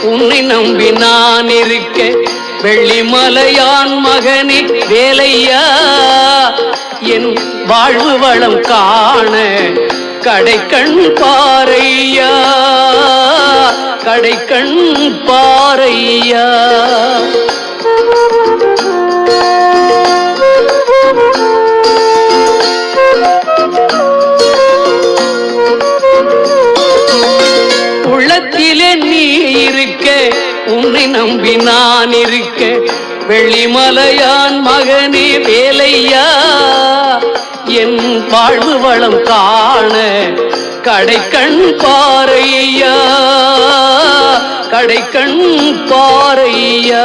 உன்னை நம்பி நான் இருக்க வெள்ளிமலையான் மகனே வேலையா என் வாழ்வு வளம் காண கடைக்கண் பாரையா கடைக்கண் பாரையா. உள்ளத்திலே நீ இருக்க உன்னை நம்பி நான் இருக்க வெள்ளிமலையான் மகனே வேலையா என் வாழ்வு வளம் காண கடைக்கண் பாரையா கடைக்கண் பாரையா.